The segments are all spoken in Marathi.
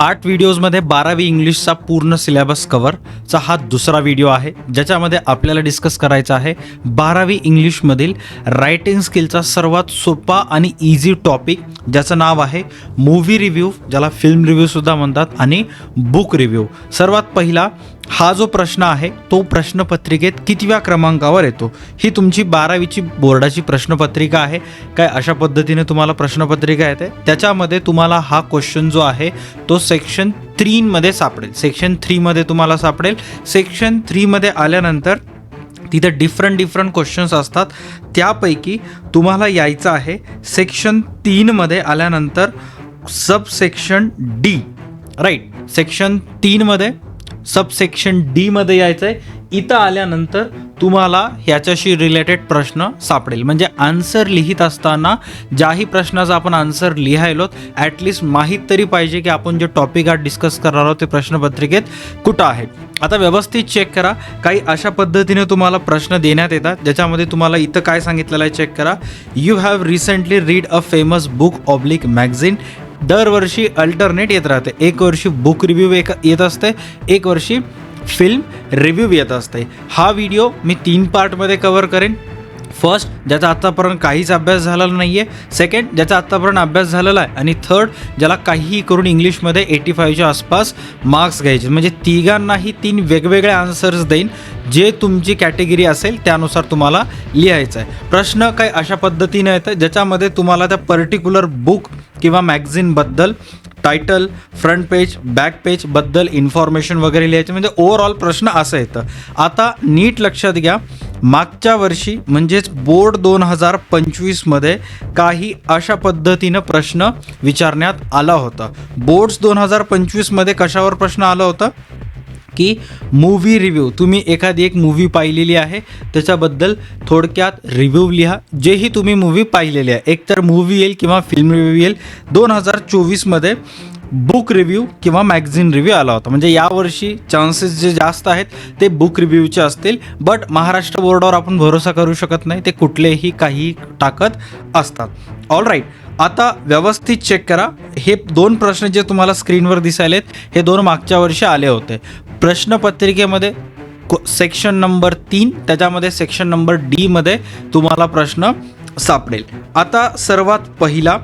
8 व्हिडिओजमध्ये 12वी इंग्लिशचा पूर्ण सिलेबस कव्हरचा हा दुसरा व्हिडिओ आहे, ज्याच्यामध्ये आपल्याला डिस्कस करायचा आहे 12वी इंग्लिशमधील रायटिंग स्किलचा सर्वात सोपा आणि इझी टॉपिक, ज्याचं नाव आहे मूव्ही रिव्ह्यू, ज्याला फिल्म रिव्ह्यूसुद्धा म्हणतात, आणि बुक रिव्ह्यू. सर्वात पहिला हा जो प्रश्न आहे तो प्रश्नपत्रिकेत कितव्या क्रमांकावर येतो, ही तुमची 12वीची बोर्डाची प्रश्नपत्रिका आहे. काय अशा पद्धतीने तुम्हाला प्रश्नपत्रिका येते. त्याच्यामध्ये तुम्हाला हा क्वेश्चन जो आहे तो सेक्शन 3 मध्ये सापडेल. सेक्शन 3 मध्ये तुम्हाला सापडेल. सेक्शन 3 मध्ये आल्यानंतर तिथे डिफरंट क्वेश्चन्स असतात. त्यापैकी तुम्हाला यायचं आहे सेक्शन 3 मध्ये आल्यानंतर सबसेक्शन डी. राईट, सेक्शन 3 मध्ये सबसेक्शन डी मध्ये यायचं आहे. इथं आल्यानंतर तुम्हाला ह्याच्याशी रिलेटेड प्रश्न सापडेल. म्हणजे आन्सर लिहित असताना ज्याही प्रश्नाचा आपण आन्सर लिहायलो ॲटलिस्ट माहीत तरी पाहिजे की आपण जे टॉपिक आज डिस्कस करणार आहोत ते प्रश्नपत्रिकेत कुठं आहे. आता व्यवस्थित चेक करा. काही अशा पद्धतीने तुम्हाला प्रश्न देण्यात येतात, ज्याच्यामध्ये तुम्हाला इथं काय सांगितलेलं आहे चेक करा. You have recently read a famous book oblique magazine. दरवर्षी अल्टरनेट येत राहते. एक वर्षी बुक रिव्ह्यू येत असते, एक वर्षी फिल्म रिव्ह्यू येत असते. हा व्हिडिओ मी 3 पार्टमध्ये कव्हर करेन. फर्स्ट, ज्याचा आत्तापर्यंत काहीच अभ्यास झालेला नाही आहे. सेकंड, ज्याचा आत्तापर्यंत अभ्यास झालेला आहे. आणि थर्ड, ज्याला काहीही करून इंग्लिशमध्ये 85च्या आसपास मार्क्स घ्यायचे. म्हणजे तिघांनाही 3 वेगवेगळे आन्सर्स देईन. जे तुमची कॅटेगरी असेल त्यानुसार तुम्हाला लिहायचं आहे. प्रश्न काही अशा पद्धतीने येतं, ज्याच्यामध्ये तुम्हाला त्या पर्टिक्युलर बुक किंवा मॅगझिनबद्दल टायटल, फ्रंट पेज, बॅक पेजबद्दल इन्फॉर्मेशन वगैरे लिहायचं. म्हणजे ओव्हरऑल प्रश्न असं येतं. आता नीट लक्षात घ्या, मागच्या वर्षी म्हणजेच बोर्ड 2025मध्ये काही अशा पद्धतीनं प्रश्न विचारण्यात आला होता. बोर्ड्स 2025मध्ये कशावर प्रश्न आला होता की मूव्ही रिव्ह्यू. तुम्ही एखादी एक मूव्ही पाहिलेली आहे, त्याच्याबद्दल थोडक्यात रिव्ह्यू लिहा. जेही तुम्ही मूव्ही पाहिलेली आहे, एकतर मूव्ही येईल किंवा फिल्म रिव्ह्यू येईल. 2024मध्ये बुक रिव्ह्यू किंवा मॅगझिन रिव्ह्यू आला होता. म्हणजे यावर्षी चान्सेस जे जास्त आहेत ते बुक रिव्ह्यूचे असतील. बट महाराष्ट्र बोर्डावर आपण भरोसा करू शकत नाही, ते कुठलेही काही टाकत असतात. ऑल राईट, आता व्यवस्थित चेक करा. हे 2 प्रश्न जे तुम्हाला स्क्रीनवर दिसायलेत हे 2 मागच्या वर्षी आले होते. प्रश्नपत्रिकेमध्ये सेक्शन नंबर 3, त्याच्यामध्ये सेक्शन नंबर डी मध्ये तुम्हाला प्रश्न सापडेल. आता सर्वात पहिला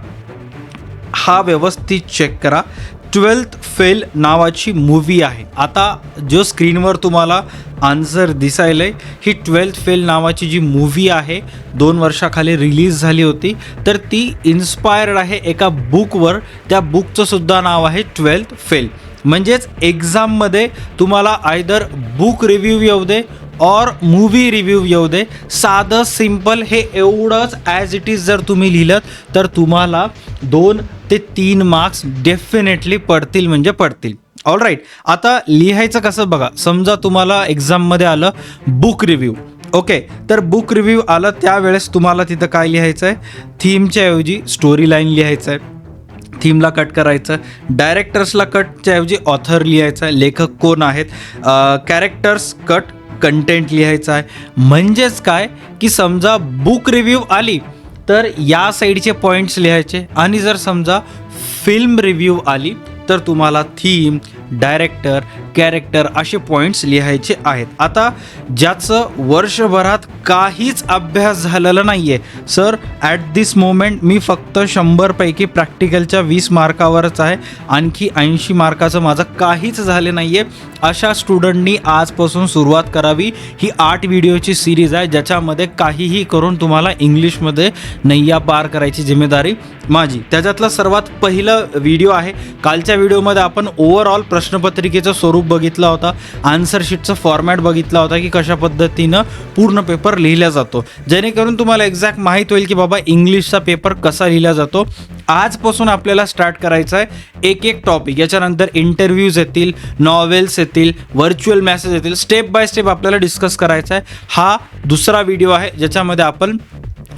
हा व्यवस्थित चेक करा. 12th फेल नावाची मूव्ही आहे. आता जो स्क्रीनवर तुम्हाला आन्सर दिसायलंय, ही 12th फेल नावाची जी मूव्ही आहे 2 वर्षाखाली रिलीज झाली होती. तर ती इन्स्पायर्ड आहे एका बुकवर. त्या बुकचं सुद्धा नाव आहे 12th फेल. म्हणजेच एक्झाममध्ये तुम्हाला आयदर बुक रिव्ह्यू येऊ दे और मूव्ही रिव्ह्यू येऊ दे, साधं सिम्पल हे एवढंच ॲज इट इज जर तुम्ही लिहिलं तर तुम्हाला 2 ते 3 मार्क्स डेफिनेटली पडतील, म्हणजे पडतील. ऑल राईट, आता लिहायचं कसं बघा. समजा तुम्हाला एक्झाममध्ये आलं बुक रिव्ह्यू. ओके, तर बुक रिव्ह्यू आलं त्यावेळेस तुम्हाला तिथं काय लिहायचं आहे, थीमच्या ऐवजी स्टोरी लाईन लिहायचं आहे. थीमला कट करायचं. डायरेक्टर्सला कटच्या ऐवजी ऑथर लिहायचं आहे, लेखक कोण आहेत. कॅरेक्टर्स कट, कंटेंट लिहायचं आहे. म्हणजेच काय की समजा बुक रिव्ह्यू आली तर या साईडचे पॉईंट्स लिहायचे, आणि जर समजा फिल्म रिव्ह्यू आली तर तुम्हाला थीम, डायरेक्टर, कॅरेक्टर असे पॉईंट्स लिहायचे आहेत. आता ज्याचं वर्षभरात काहीच अभ्यास झालेला नाही आहे, सर ॲट दिस मोमेंट मी फक्त 100पैकी प्रॅक्टिकलच्या 20 मार्कावरच आहे, आणखी 80 मार्काचं माझं काहीच झालं नाही आहे, अशा स्टुडंटनी आजपासून सुरुवात करावी. ही 8 व्हिडिओची सिरीज आहे, ज्याच्यामध्ये काहीही करून तुम्हाला इंग्लिशमध्ये नैया पार करायची जिम्मेदारी माझी. त्याच्यातला सर्वात पहिलं व्हिडिओ आहे. कालच्या व्हिडिओमध्ये आपण ओव्हरऑल प्रश्नपत्रिकेचं स्वरूप बघितला होता, आन्सर शीटचं फॉर्मॅट बघितला होता की कशा पद्धतीनं पूर्ण पेपर लिहिला जातो, जेणेकरून तुम्हाला एक्झॅक्ट माहीत होईल की बाबा इंग्लिशचा पेपर कसा लिहिला जातो. आजपासून आपल्याला स्टार्ट करायचं आहे एक टॉपिक. याच्यानंतर इंटरव्ह्यूज येतील, नॉवेल्स येतील, व्हर्च्युअल मॅसेज येतील. स्टेप बाय स्टेप आपल्याला डिस्कस करायचं आहे. हा दुसरा व्हिडिओ आहे ज्याच्यामध्ये आपण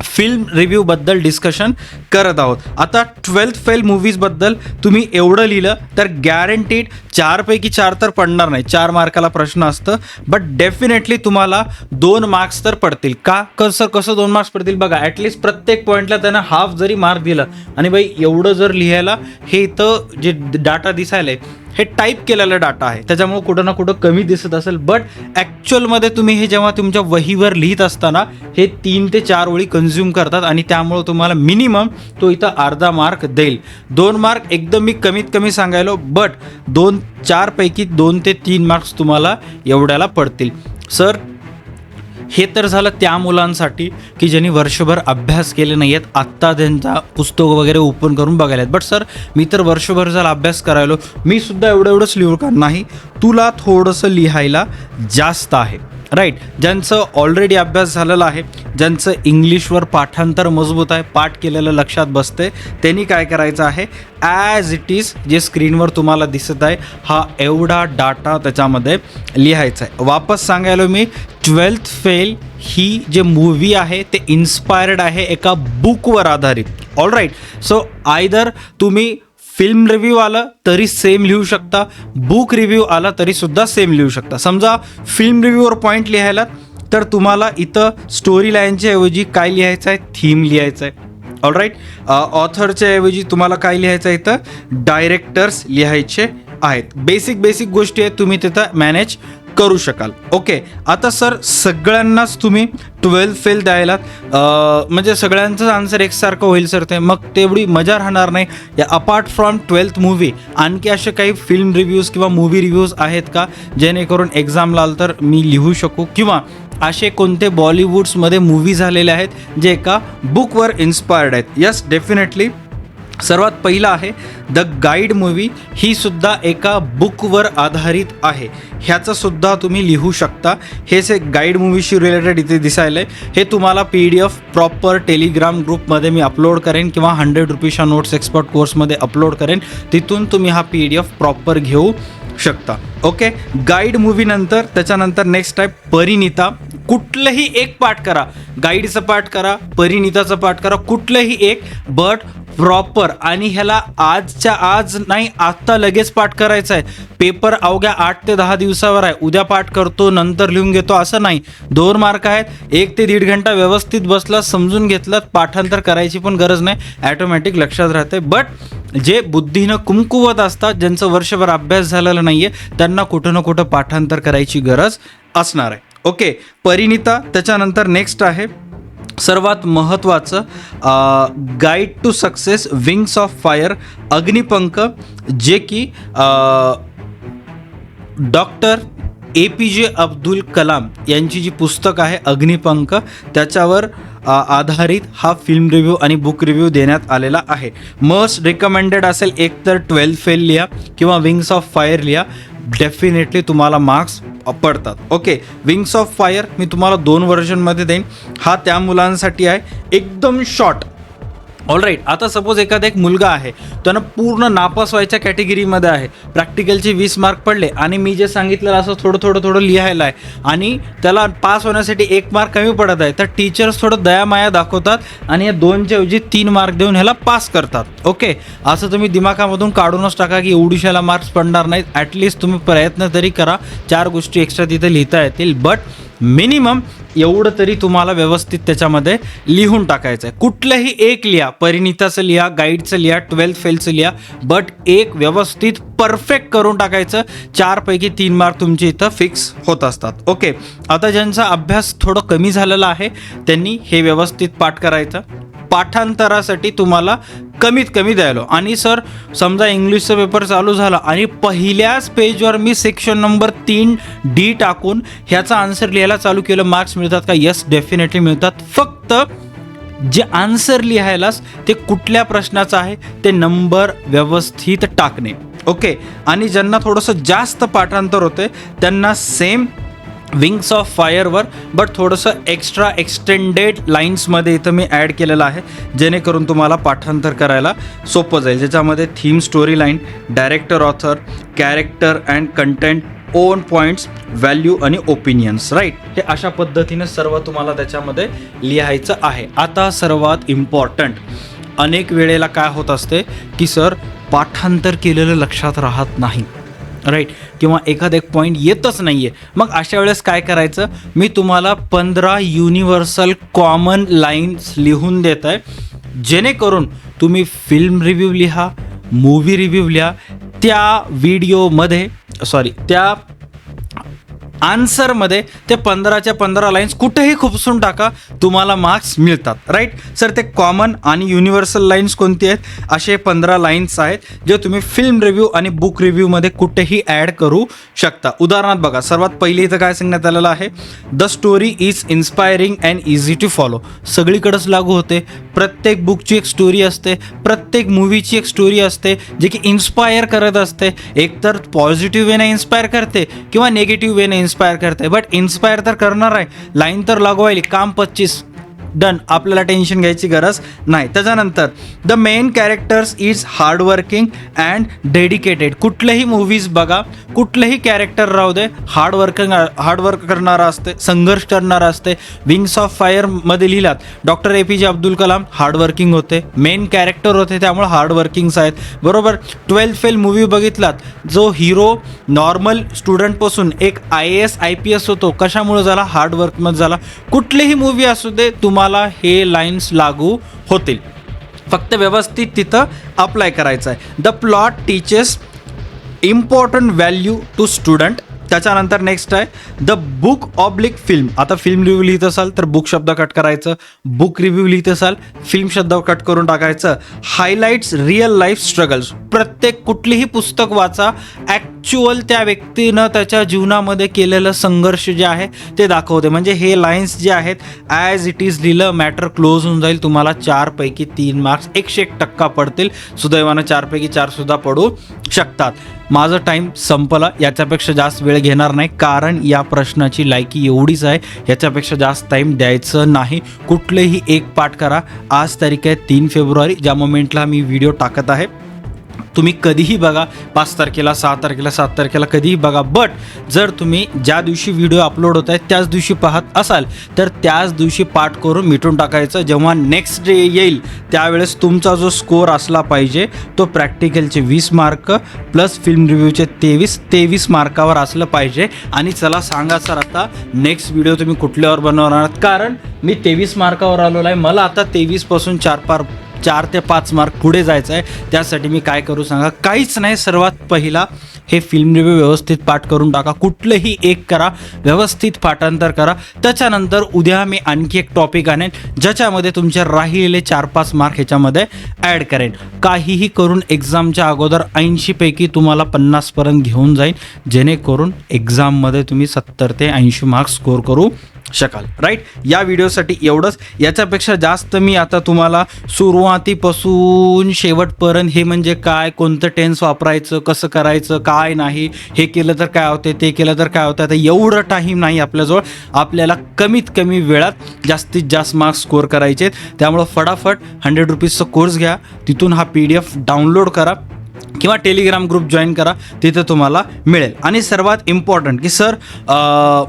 फिल्म रिव्ह्यूबद्दल डिस्कशन करत आहोत. आता 12th फेल मूवीजबद्दल तुम्ही एवढं लिहिलं तर गॅरंटीड 4पैकी 4 तर पडणार नाही. 4 मार्काला प्रश्न असतं, बट डेफिनेटली तुम्हाला 2 मार्क्स तर पडतील. कसं 2 मार्क्स पडतील बघा. ॲटलिस्ट प्रत्येक पॉईंटला त्यानं हाफ जरी मार्क दिलं आणि बाई एवढं जर लिहायला, हे इथं जे डाटा दिसायला आहे हे टाईप केलेला डाटा आहे, त्याच्यामुळे कुठं ना कुठं कमी दिसत असेल, बट ॲक्च्युअलमध्ये तुम्ही हे जेव्हा तुमच्या वहीवर लिहित असताना हे 3 ते 4 ओळी कन्झ्युम करतात आणि त्यामुळं तुम्हाला मिनिमम तो इथं अर्धा मार्क देईल. 2 मार्क एकदम मी कमीत कमी सांगायलो, बट 4 पैकी 2 ते 3 मार्क्स तुम्हाला एवढ्याला पडतील. सर हे तर झालं त्या मुलांसाठी की ज्यांनी वर्षभर अभ्यास केले नाही आहेत, आत्ता त्यांचा पुस्तक वगैरे ओपन करून बघायला आहेत. बट सर मी तर वर्षभर झाला अभ्यास करायलो, मी सुद्धा एवढंच लिहू का? नाही, तुला थोडंसं लिहायला जास्त आहे, राईट. ज्यांचं ऑलरेडी अभ्यास झालेला आहे, ज्यांचं इंग्लिशवर पाठांतर मजबूत आहे, पाठ केलेलं लक्षात बसते, त्यांनी काय करायचं आहे, ॲज इट इज जे स्क्रीनवर तुम्हाला दिसत आहे हा एवढा डाटा त्याच्यामध्ये लिहायचा आहे. वापस सांगायलो मी, 12th फेल ही जे मूवी आहे ते इन्स्पायर्ड आहे एका बुकवर आधारित. All right. सो आयदर तुम्ही फिल्म रिव्ह्यू आलं तरी सेम लिहू शकता, बुक रिव्ह्यू आला तरीसुद्धा सेम लिहू शकता. समजा फिल्म रिव्ह्यूवर पॉईंट लिहायला तर तुम्हाला इथं स्टोरी लाईनच्या ऐवजी काय लिहायचं आहे, थीम लिहायचं आहे. All right. ऑथरच्या ऐवजी तुम्हाला काय लिहायचं आहे, इथं डायरेक्टर्स लिहायचे आहेत. बेसिक गोष्टी आहेत, तुम्ही तिथं मॅनेज करू शकाल. ओके. आता सर सगळ्यांनाच तुम्ही 12th फेल द्यायला म्हणजे सगळ्यांचं आन्सर एकसारखं होईल सर, ते मग तेवढी मजा राहणार नाही. या अपार्ट फ्रॉम 12th मूवी आणखी असे काही फिल्म रिव्ह्यूज किंवा मूवी रिव्ह्यूज आहेत का जेणेकरून एक्झामला आलं तर मी लिहू शकू, किंवा असे कोणते बॉलिवूड्समध्ये मूवी झालेले आहेत जे एका बुकवर इन्स्पायर्ड आहेत? Yes, definitely. सर्वात पहिलं आहे द गाईड मूवी. ही सुद्धा एका बुकवर आधारित आहे, ह्याचंसुद्धा तुम्ही लिहू शकता. हेच एक गाईड मूवीशी रिलेटेड इथे दिसायलं आहे. हे तुम्हाला PDF प्रॉपर टेलिग्राम ग्रुपमध्ये मी अपलोड करेन किंवा 100 रुपीच्या नोट्स एक्सपर्ट कोर्समध्ये अपलोड करेन. तिथून तुम्ही हा PDF प्रॉपर घेऊ शकता. ओके. गाईड मूवीनंतर त्याच्यानंतर नेक्स्ट आहे परिणीता. कुठलंही एक पाठ करा, गाईडचं पाठ करा, परिणीताचं पाठ करा, कुठलंही एक, बट प्रॉपर. आणि ह्याला आजच्या आज नाही, आत्ता लगेच पाठ करायचं आहे. पेपर अवघ्या 8 ते 10 दिवसावर आहे. उद्या पाठ करतो नंतर लिहून घेतो असं नाही. 2 मार्क आहेत, 1 ते 1.5 घंटा व्यवस्थित बसला, समजून घेतलं, पाठांतर करायची पण गरज नाही, ॲटोमॅटिक लक्षात राहते. बट जे बुद्धीनं कुमकुवत असतात, ज्यांचं वर्षभर अभ्यास झालेला नाही आहे, त्यांना कुठं ना कुठं पाठांतर करायची गरज असणार आहे. ओके. परिणीता. त्याच्यानंतर नेक्स्ट आहे सर्वात महत्त्वाचं guide to success, wings of fire, Agnipankh, जे की डॉक्टर APJ अब्दुल कलाम यांची जी पुस्तक आहे अग्निपंख, त्याच्यावर आधारित हा फिल्म रिव्ह्यू आणि बुक रिव्ह्यू देण्यात आलेला आहे. मस्ट रिकमेंडेड असेल, एक तर 12th फेल लिहा किंवा विंग्स ऑफ फायर लिहा, डेफिनेटली तुम्हाला मार्क्स पडतात. ओके. विंग्स ऑफ फायर मी तुम्हाला 2 व्हर्जनमध्ये देईन. हा त्या मुलांसाठी आहे, एकदम शॉर्ट. All right. आता सपोज एखादा एक मुलगा आहे, त्यानं पूर्ण नापास व्हायच्या कॅटेगरीमध्ये आहे, प्रॅक्टिकलचे 20 मार्क पडले आणि मी जे सांगितलं असं थोडं लिहायला आहे आणि त्याला पास होण्यासाठी 1 मार्क कमी पडत आहे, तर टीचर्स थोडं दयामाया दाखवतात आणि या 2च्या ऐवजी 3 मार्क देऊन ह्याला पास करतात. ओके. असं तुम्ही दिमागामधून काढूनच टाका की एवढीशाला मार्क्स पडणार नाहीत. ॲटलिस्ट तुम्ही प्रयत्न तरी करा, 4 गोष्टी एक्स्ट्रा तिथे लिहिता येतील, बट मिनिमम एवढं तरी तुम्हाला व्यवस्थित त्याच्यामध्ये लिहून टाकायचं आहे. कुठलंही एक लिहा, परिणीताचं लिहा, गाईडचं लिहा, 12th फेलचं लिहा, बट एक व्यवस्थित परफेक्ट करून टाकायचं. 4 पैकी 3 मार्क तुमचे इथं फिक्स होत असतात. ओके. आता ज्यांचा अभ्यास थोडं कमी झालेला आहे त्यांनी हे व्यवस्थित पाठ करायचं. पाठांतरासाठी तुम्हाला कमीत कमी द्यायलो. आणि सर समजा इंग्लिशचा पेपर चालू झाला आणि पहिल्याच पेजवर मी सेक्शन नंबर 3D टाकून ह्याचा आन्सर लिहायला चालू केलं, मार्क्स मिळतात का? यस, डेफिनेटली मिळतात. फक्त जे आन्सर लिहायलाच ते कुठल्या प्रश्नाचं आहे ते नंबर व्यवस्थित टाकणे. ओके. आणि ज्यांना थोडंसं जास्त पाठांतर होते त्यांना सेम विंग्स ऑफ फायरवर, बट थोडंसं एक्स्ट्रा एक्सटेंडेड लाईन्समध्ये इथं मी ॲड केलेलं आहे, जेणेकरून तुम्हाला पाठांतर करायला सोपं जाईल. ज्याच्यामध्ये theme, story line, director, author, character and content, on points, value आणि ओपिनियन्स. राईट, हे अशा पद्धतीने सर्व तुम्हाला त्याच्यामध्ये लिहायचं आहे. आता सर्वात इम्पॉर्टंट, अनेक वेळेला काय होत असते की सर पाठांतर केलेलं लक्षात राहत नाही, राईट, किंवा एखादा एक पॉईंट येतच नाही आहे. मग अशा वेळेस काय करायचं, मी तुम्हाला 15 युनिव्हर्सल कॉमन लाईन्स लिहून देत आहे, जेणेकरून तुम्ही फिल्म रिव्ह्यू लिहा, मूवी रिव्ह्यू लिहा, त्या व्हिडिओमध्ये त्या आन्सरमध्ये ते 15च्या 15 लाईन्स कुठेही खुपसून टाका, तुम्हाला मार्क्स मिळतात. राईट सर, ते कॉमन आणि युनिव्हर्सल लाईन्स कोणती आहेत? असे 15 लाईन्स आहेत जे तुम्ही फिल्म रिव्ह्यू आणि बुक रिव्ह्यूमध्ये कुठेही ॲड करू शकता. उदाहरणार्थ बघा, सर्वात पहिले इथं काय सांगण्यात आलेलं आहे, the story is inspiring and easy to follow. सगळीकडेच लागू होते. प्रत्येक बुकची एक स्टोरी असते, प्रत्येक मूवीची एक स्टोरी असते जे की इन्स्पायर करत असते. एकतर पॉझिटिव्ह वेने इन्स्पायर करते किंवा निगेटिव्ह वेने इन्स्पायर करते, बट इन्स्पायर तर करणार आहे, लाईन तर लागवायली, काम 25 डन, आपल्याला टेन्शन घ्यायची गरज नाही. त्याच्यानंतर the main characters is hardworking and dedicated. कुठल्याही मूवीज बघा, कुठलेही कॅरेक्टर राहू दे, हार्डवर्क करणारा असते, संघर्ष करणारा असते. विंग्स ऑफ फायरमध्ये लिहिलात doctor APJ Abdul Kalam hardworking होते, मेन कॅरेक्टर होते, त्यामुळे हार्डवर्किंग्स आहेत. बरोबर. 12th फेल मूवी बघितलात, जो हिरो नॉर्मल स्टुडंटपासून एक IAS IPS होतो, कशामुळे झाला? हार्डवर्कमध्ये झाला. कुठलीही मूवी असू दे, तुम्हाला हे लाईन्स लागू होतील, फक्त व्यवस्थित तिथं अप्लाय करायचं आहे. The plot teaches important value to student. त्याच्यानंतर नेक्स्ट आहे द बुक ऑब्लिक फिल्म. आता फिल्म रिव्ह्यू लिहित असाल तर बुक शब्द कट करायचं, बुक रिव्ह्यू लिहित असाल फिल्म शब्द कट करून टाकायचं. Highlights real life struggles. प्रत्येक कुठलीही पुस्तक वाचा, ॲक्च्युअल त्या व्यक्तीनं त्याच्या जीवनामध्ये केलेलं संघर्ष जे आहे ते दाखवते. म्हणजे हे लाईन्स जे आहेत ॲज इट इज लिहिलं, मॅटर क्लोज होऊन जाईल. तुम्हाला 4 पैकी 3 मार्क्स 101% पडतील. सुदैवानं 4 पैकी 4 सुद्धा पडू शकतात. माझं टाईम संपला, याच्यापेक्षा जास्त वेळ घेणार नाही, कारण या प्रश्नाची लायकी एवढीच आहे, याच्यापेक्षा जास्त टाईम द्यायचं नाही. कुठलेही एक पाठ करा. आज तारीख आहे 3 फेब्रुवारी, ज्या मोमेंटला मी व्हिडिओ टाकत आहे. तुम्ही कधीही बघा, 5 तारखेला, 6 तारखेला, 7 तारखेला, कधीही बघा. बट जर तुम्ही ज्या दिवशी व्हिडिओ अपलोड होत आहे त्याच दिवशी पाहत असाल तर त्याच दिवशी पाठ करून मिटून टाकायचं. जेव्हा नेक्स्ट डे येईल त्यावेळेस तुमचा जो स्कोअर असला पाहिजे तो प्रॅक्टिकलचे 20 मार्क प्लस फिल्म रिव्ह्यूचे 23 मार्कावर असलं पाहिजे. आणि चला सांगा सर, आता नेक्स्ट व्हिडिओ तुम्ही कुठल्यावर बनवणार आहात? कारण मी 23 मार्कावर आलेलो आहे, मला आता 23पासून 4 ते 5 मार्क पुढे जायचं आहे. त्यासाठी मी काय करू सांगा? काहीच नाही. सर्वात पहिला हे फिल्म रिव्ह्यू व्यवस्थित पाठ करून टाका. कुठलंही एक करा, व्यवस्थित पाठांतर करा. त्याच्यानंतर उद्या मी आणखी एक टॉपिक आणेन ज्याच्यामध्ये तुमचे राहिलेले 4-5 मार्क ह्याच्यामध्ये ॲड करेन. काहीही करून एक्झामच्या अगोदर 80 पैकी तुम्हाला 50पर्यंत घेऊन जाईन, जेणेकरून एक्झाममध्ये तुम्ही 70 ते 80 मार्क्स स्कोअर करू शकाल. राईट, या व्हिडिओसाठी एवढंच. याच्यापेक्षा जास्त मी आता तुम्हाला सुरुवातीपासून शेवटपर्यंत हे म्हणजे काय, कोणतं टेन्स वापरायचं, कसं करायचं, काय नाही, हे केलं तर काय होते, ते केलं तर काय होतं, आता एवढं टाईम नाही आपल्याजवळ. आपल्याला कमीत कमी वेळात जास्तीत जास्त मार्क्स स्कोअर करायचे आहेत. त्यामुळं फटाफट 100 रुपीजचा कोर्स घ्या, तिथून हा PDF डाउनलोड करा किंवा टेलिग्राम ग्रुप जॉईन करा, तिथे तुम्हाला मिळेल. आणि सर्वात इम्पॉर्टंट की सर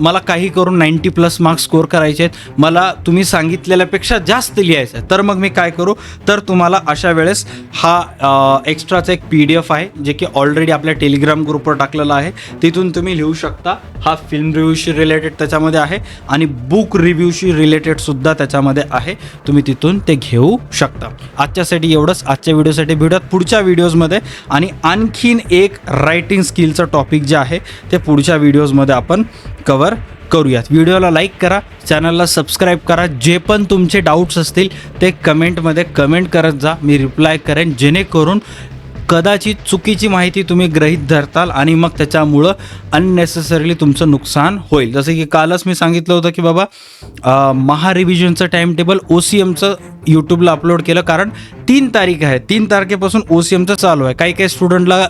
मला काही करून 90+ मार्क्स स्कोअर करायचे आहेत, मला तुम्ही सांगितलेल्यापेक्षा जास्त लिहायचं आहे, तर मग मी काय करू? तर तुम्हाला अशा वेळेस हा एक्स्ट्राचा एक PDF आहे जे की ऑलरेडी आपल्या टेलिग्राम ग्रुपवर टाकलेला आहे, तिथून तुम्ही लिहू शकता. हा फिल्म रिव्ह्यूशी रिलेटेड त्याच्यामध्ये आहे आणि बुक रिव्ह्यूशी रिलेटेडसुद्धा त्याच्यामध्ये आहे, तुम्ही तिथून ते घेऊ शकता. आजच्यासाठी एवढंच. आजच्या व्हिडिओसाठी भेटूयात पुढच्या व्हिडिओजमध्ये आणि आणखीन एक रायटिंग स्किलचं टॉपिक जे आहे ते पुढच्या व्हिडिओजमध्ये आपण कवर करूयात. व्हिडिओला लाईक करा, चॅनलला सबस्क्राईब करा. जे पण तुमचे डाऊट्स असतील ते कमेंटमध्ये कमेंट करत जा, मी रिप्लाय करेन, जेणेकरून कदाचित चुकीची माहिती तुम्ही गृहीत धरताल आणि मग त्याच्यामुळं अननेसेसरीली तुमचं नुकसान होईल. जसं की कालच मी सांगितलं होतं की बाबा महारिव्हिजनचं टाईम टेबल OCMचं यूट्यूबला अपलोड केलं, कारण 3 तारीख आहे, 3 तारखेपासून OCMचं चालू आहे. काही स्टुडंटला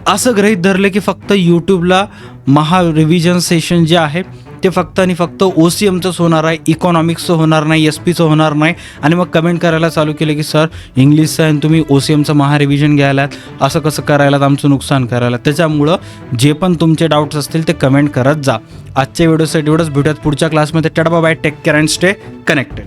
असं गृहीत धरलं की फक्त यूट्यूबला महारिव्हिजन सेशन जे आहे ते फक्त आणि फक्त OCMचंच होणार आहे, इकॉनॉमिक्सचं होणार नाही, SP चं होणार नाही. आणि मग कमेंट करायला चालू केलं की सर इंग्लिशचं आहे आणि तुम्ही OCMचं महारिव्हिजन घ्यायलात, असं कसं करायलात, आमचं नुकसान करायला. त्याच्यामुळं जे पण तुमचे डाऊट्स असतील ते कमेंट करत जा. आजच्या व्हिडिओसाठी एवढंच. भेटूयात पुढच्या क्लासमध्ये. Tata bye, take care and stay connected.